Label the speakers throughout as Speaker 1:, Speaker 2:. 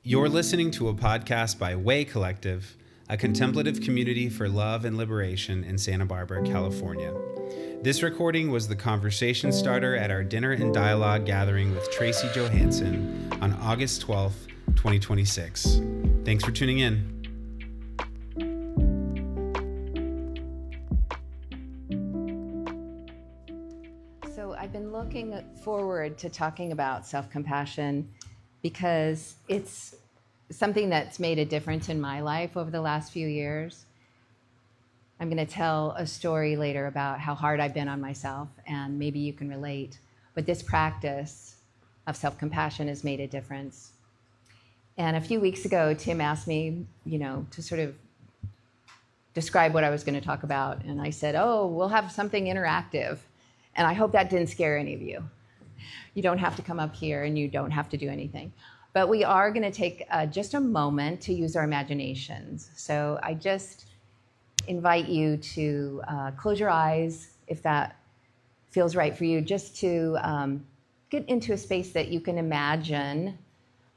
Speaker 1: You're listening to a podcast by Way Collective, a contemplative community for love and liberation in Santa Barbara, California. This recording was the conversation starter at our dinner and dialogue gathering with Tracy Johansson on August 12th, 2026. Thanks for tuning in.
Speaker 2: So I've been looking forward to talking about self-compassion because it's something that's made a difference in my life over the last few years. I'm going to tell a story later about how hard I've been on myself, and maybe you can relate. But this practice of self-compassion has made a difference. And a few weeks ago, Tim asked me, to sort of describe what I was going to talk about. And I said, we'll have something interactive. And I hope that didn't scare any of you. You don't have to come up here and you don't have to do anything. But we are going to take just a moment to use our imaginations. So I just invite you to close your eyes if that feels right for you, just to get into a space that you can imagine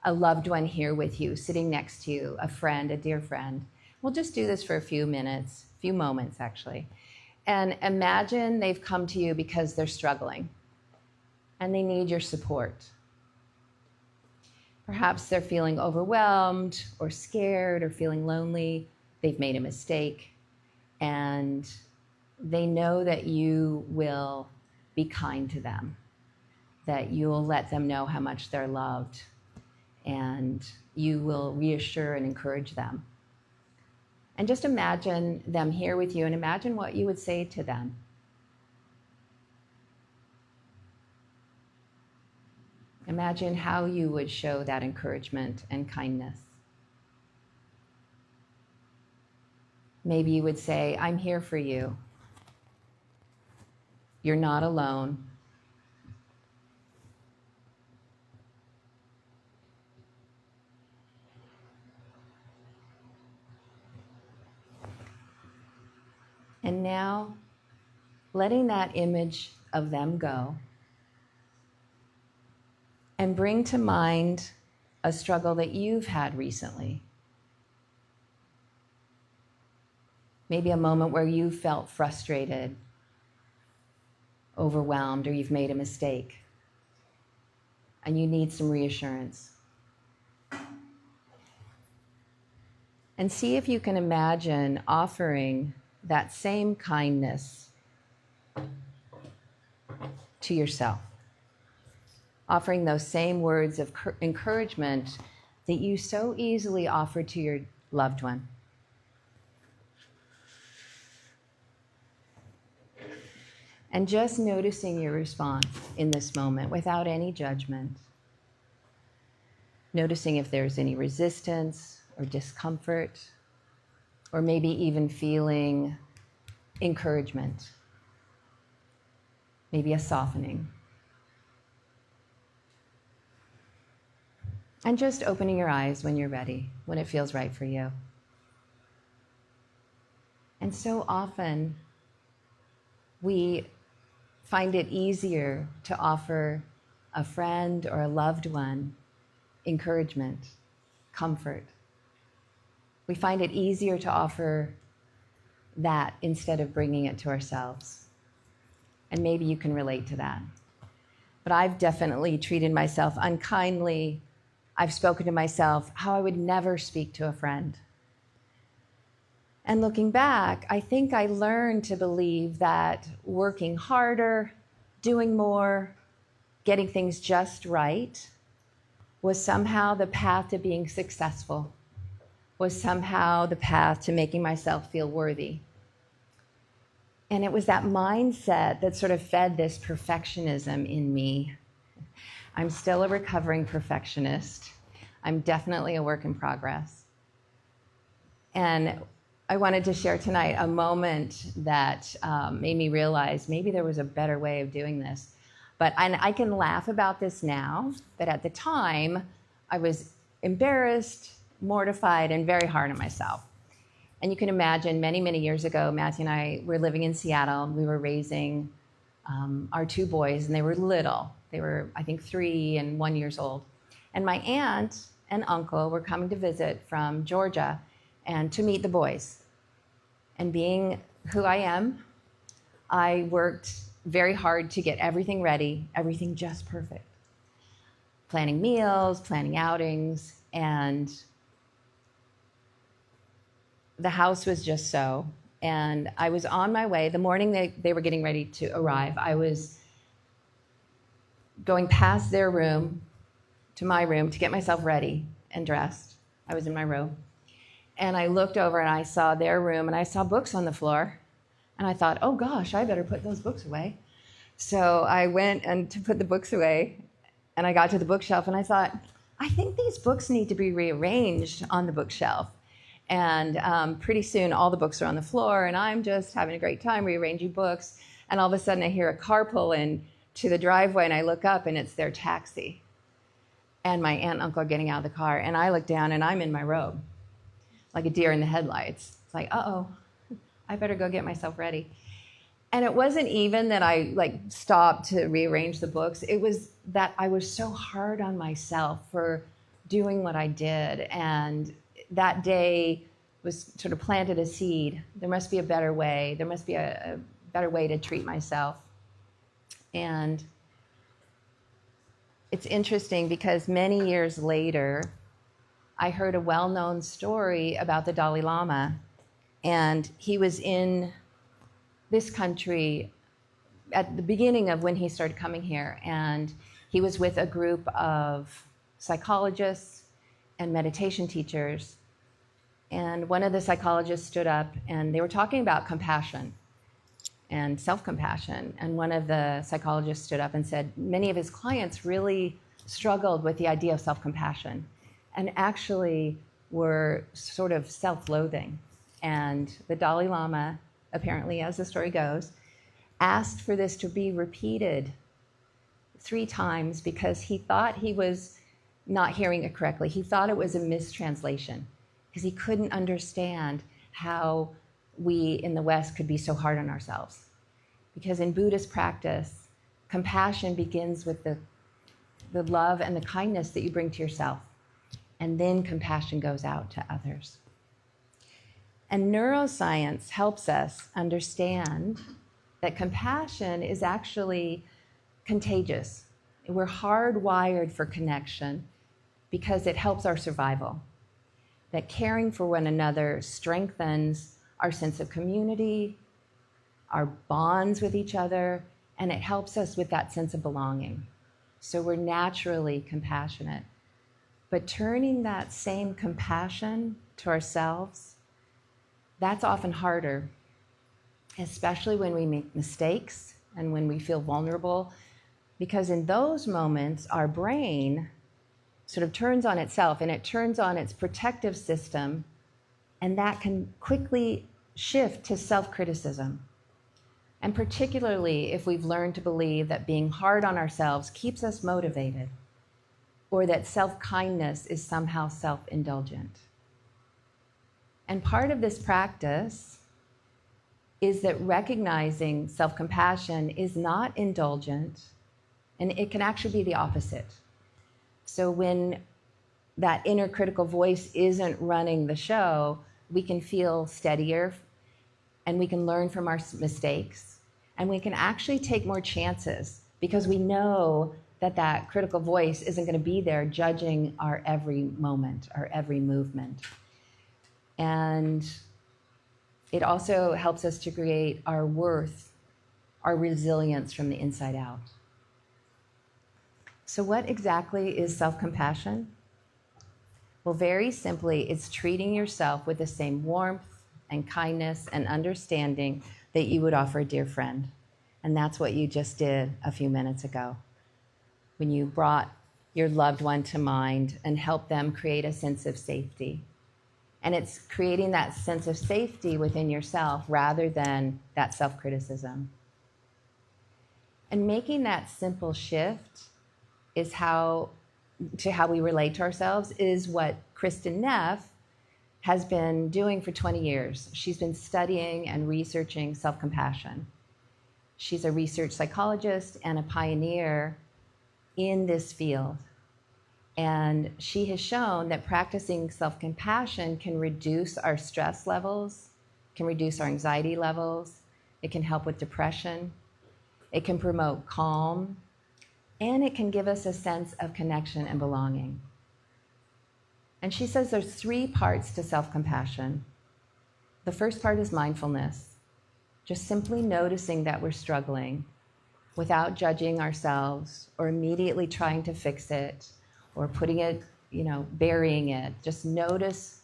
Speaker 2: a loved one here with you, sitting next to you, a friend, a dear friend. We'll just do this for a few moments actually. And imagine they've come to you because they're struggling and they need your support. Perhaps they're feeling overwhelmed or scared or feeling lonely. They've made a mistake and they know that you will be kind to them, that you'll let them know how much they're loved, and you will reassure and encourage them. And just imagine them here with you and imagine what you would say to them. Imagine how you would show that encouragement and kindness. Maybe you would say, I'm here for you. You're not alone. And now, letting that image of them go, and bring to mind a struggle that you've had recently. Maybe a moment where you felt frustrated, overwhelmed, or you've made a mistake, and you need some reassurance. And see if you can imagine offering that same kindness to yourself. Offering those same words of encouragement that you so easily offer to your loved one. And just noticing your response in this moment without any judgment. Noticing if there's any resistance or discomfort, or maybe even feeling encouragement, maybe a softening. And just opening your eyes when you're ready, when it feels right for you. And so often, we find it easier to offer a friend or a loved one encouragement, comfort. We find it easier to offer that instead of bringing it to ourselves. And maybe you can relate to that. But I've definitely treated myself unkindly. I've spoken to myself how I would never speak to a friend. And looking back, I think I learned to believe that working harder, doing more, getting things just right was somehow the path to being successful, was somehow the path to making myself feel worthy. And it was that mindset that sort of fed this perfectionism in me. I'm still a recovering perfectionist. I'm definitely a work in progress. And I wanted to share tonight a moment that made me realize maybe there was a better way of doing this. But I can laugh about this now, but at the time, I was embarrassed, mortified, and very hard on myself. And you can imagine many, many years ago, Matthew and I were living in Seattle. We were raising our two boys, and they were little. They were, I think, 3 and 1 years old. And my aunt and uncle were coming to visit from Georgia and to meet the boys. And being who I am, I worked very hard to get everything ready, everything just perfect. Planning meals, planning outings, and the house was just so. And I was on my way. The morning they were getting ready to arrive, I was going past their room to my room to get myself ready and dressed. I was in my robe. And I looked over and I saw their room and I saw books on the floor. And I thought, oh gosh, I better put those books away. So I went and to put the books away, and I got to the bookshelf and I thought, I think these books need to be rearranged on the bookshelf. And pretty soon all the books are on the floor and I'm just having a great time rearranging books. And all of a sudden I hear a car pull in to the driveway and I look up and it's their taxi. And my aunt and uncle are getting out of the car and I look down and I'm in my robe, like a deer in the headlights. It's like, uh-oh, I better go get myself ready. And it wasn't even that I stopped to rearrange the books. It was that I was so hard on myself for doing what I did. And that day was sort of planted a seed. There must be a better way. There must be a better way to treat myself. And it's interesting because many years later, I heard a well-known story about the Dalai Lama. And he was in this country at the beginning of when he started coming here. And he was with a group of psychologists and meditation teachers. And one of the psychologists stood up and they were talking about compassion and self-compassion. And one of the psychologists stood up and said many of his clients really struggled with the idea of self-compassion and actually were sort of self-loathing. And the Dalai Lama, apparently, as the story goes, asked for this to be repeated 3 times because he thought he was not hearing it correctly. He thought it was a mistranslation because he couldn't understand how we in the West could be so hard on ourselves. Because in Buddhist practice, compassion begins with the love and the kindness that you bring to yourself. And then compassion goes out to others. And neuroscience helps us understand that compassion is actually contagious. We're hardwired for connection because it helps our survival. That caring for one another strengthens our sense of community, our bonds with each other, and it helps us with that sense of belonging. So we're naturally compassionate. But turning that same compassion to ourselves, that's often harder, especially when we make mistakes and when we feel vulnerable, because in those moments, our brain sort of turns on itself and it turns on its protective system, and that can quickly shift to self-criticism. And particularly if we've learned to believe that being hard on ourselves keeps us motivated, or that self-kindness is somehow self-indulgent. And part of this practice is that recognizing self-compassion is not indulgent, and it can actually be the opposite. So when that inner critical voice isn't running the show, we can feel steadier, and we can learn from our mistakes, and we can actually take more chances because we know that that critical voice isn't going to be there judging our every moment, our every movement. And it also helps us to create our worth, our resilience from the inside out. So what exactly is self-compassion? Well, very simply, it's treating yourself with the same warmth and kindness and understanding that you would offer a dear friend. And that's what you just did a few minutes ago, when you brought your loved one to mind and helped them create a sense of safety. And it's creating that sense of safety within yourself rather than that self-criticism. And making that simple shift is how we relate to ourselves is what Kristen Neff has been doing for 20 years. She's been studying and researching self-compassion. She's a research psychologist and a pioneer in this field. And she has shown that practicing self-compassion can reduce our stress levels, can reduce our anxiety levels, it can help with depression, it can promote calm, and it can give us a sense of connection and belonging. And she says there's 3 parts to self-compassion. The first part is mindfulness, just simply noticing that we're struggling without judging ourselves or immediately trying to fix it or putting it, burying it. Just notice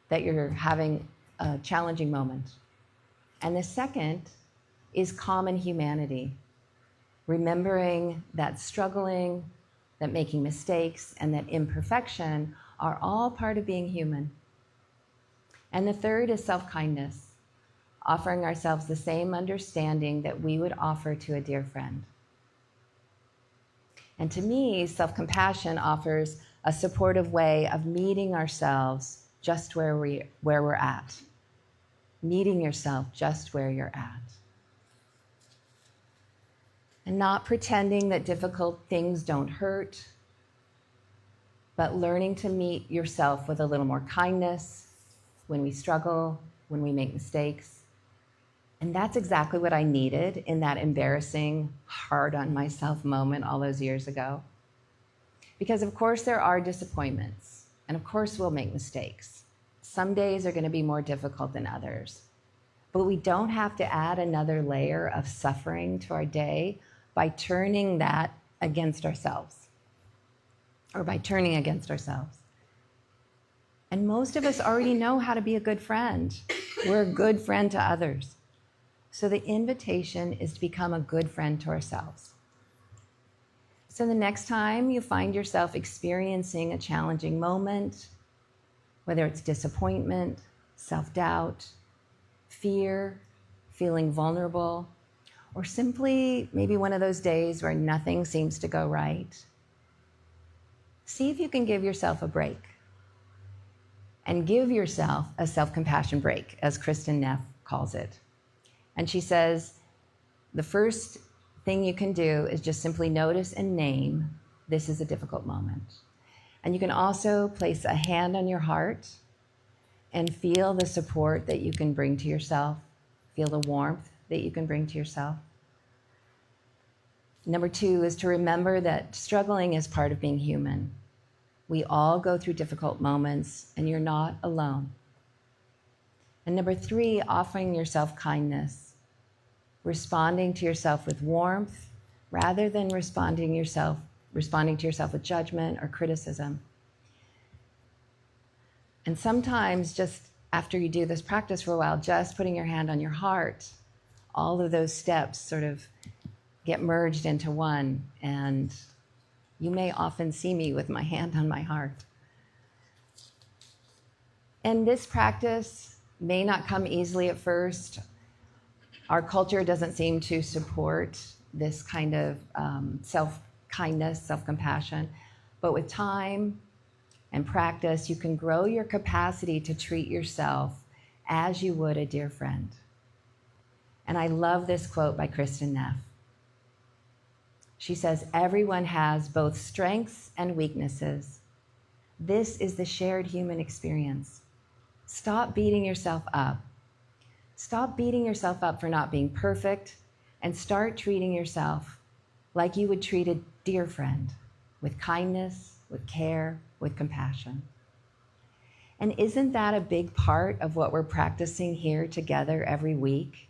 Speaker 2: that you're having a challenging moment. And the second is common humanity, remembering that struggling, that making mistakes, and that imperfection are all part of being human. And the third is self-kindness, offering ourselves the same understanding that we would offer to a dear friend. And to me, self-compassion offers a supportive way of meeting ourselves just where we're at. Meeting yourself just where you're at. And not pretending that difficult things don't hurt, but learning to meet yourself with a little more kindness when we struggle, when we make mistakes. And that's exactly what I needed in that embarrassing, hard on myself moment all those years ago. Because of course there are disappointments, and of course we'll make mistakes. Some days are going to be more difficult than others. But we don't have to add another layer of suffering to our day by turning that against ourselves, or by turning against ourselves. And most of us already know how to be a good friend. We're a good friend to others. So the invitation is to become a good friend to ourselves. So the next time you find yourself experiencing a challenging moment, whether it's disappointment, self-doubt, fear, feeling vulnerable, or simply maybe one of those days where nothing seems to go right, see if you can give yourself a break. And give yourself a self-compassion break, as Kristen Neff calls it. And she says, the first thing you can do is just simply notice and name, this is a difficult moment. And you can also place a hand on your heart and feel the support that you can bring to yourself, feel the warmth that you can bring to yourself. Number 2 is to remember that struggling is part of being human. We all go through difficult moments, and you're not alone. And number 3, offering yourself kindness, responding to yourself with warmth rather than responding to yourself with judgment or criticism. And sometimes just after you do this practice for a while, just putting your hand on your heart, all of those steps sort of get merged into one, and you may often see me with my hand on my heart. And this practice may not come easily at first. Our culture doesn't seem to support this kind of self-kindness, self-compassion. But with time and practice, you can grow your capacity to treat yourself as you would a dear friend. And I love this quote by Kristen Neff. She says, everyone has both strengths and weaknesses. This is the shared human experience. Stop beating yourself up. Stop beating yourself up for not being perfect, and start treating yourself like you would treat a dear friend, with kindness, with care, with compassion. And isn't that a big part of what we're practicing here together every week?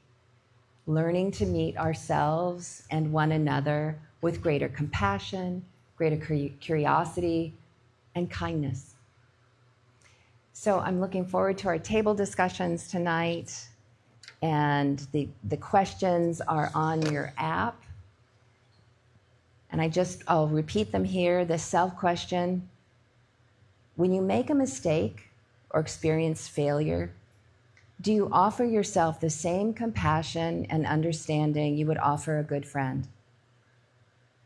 Speaker 2: Learning to meet ourselves and one another with greater compassion, greater curiosity, and kindness. So I'm looking forward to our table discussions tonight, and the questions are on your app. And I'll repeat them here. The self-question: when you make a mistake or experience failure, do you offer yourself the same compassion and understanding you would offer a good friend?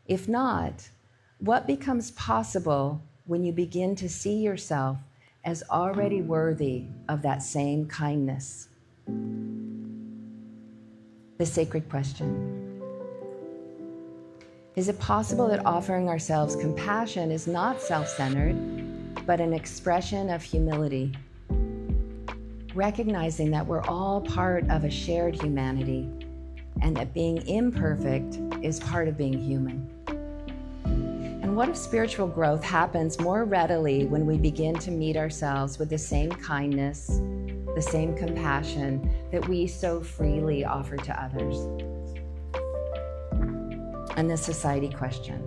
Speaker 2: If not, what becomes possible when you begin to see yourself as already worthy of that same kindness? The sacred question. Is it possible that offering ourselves compassion is not self-centered, but an expression of humility? Recognizing that we're all part of a shared humanity and that being imperfect is part of being human. And what if spiritual growth happens more readily when we begin to meet ourselves with the same kindness, the same compassion that we so freely offer to others? And the society question: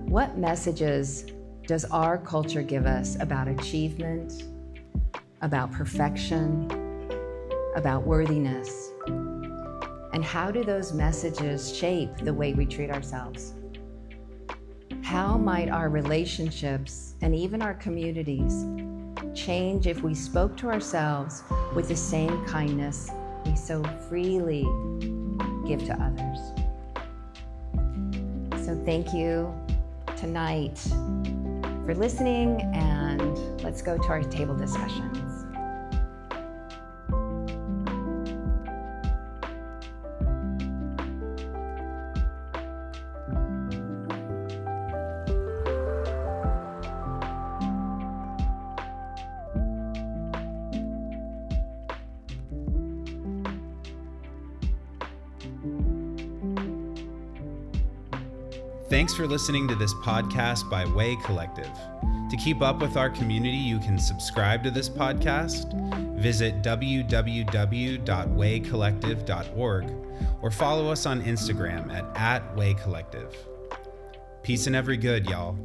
Speaker 2: what messages does our culture give us about achievement, about perfection, about worthiness? And how do those messages shape the way we treat ourselves? How might our relationships and even our communities change if we spoke to ourselves with the same kindness we so freely give to others? So thank you tonight for listening, and let's go to our table discussions.
Speaker 1: Thanks for listening to this podcast by Way Collective. To keep up with our community, you can subscribe to this podcast, visit www.waycollective.org, or follow us on Instagram at @waycollective. Peace and every good, y'all.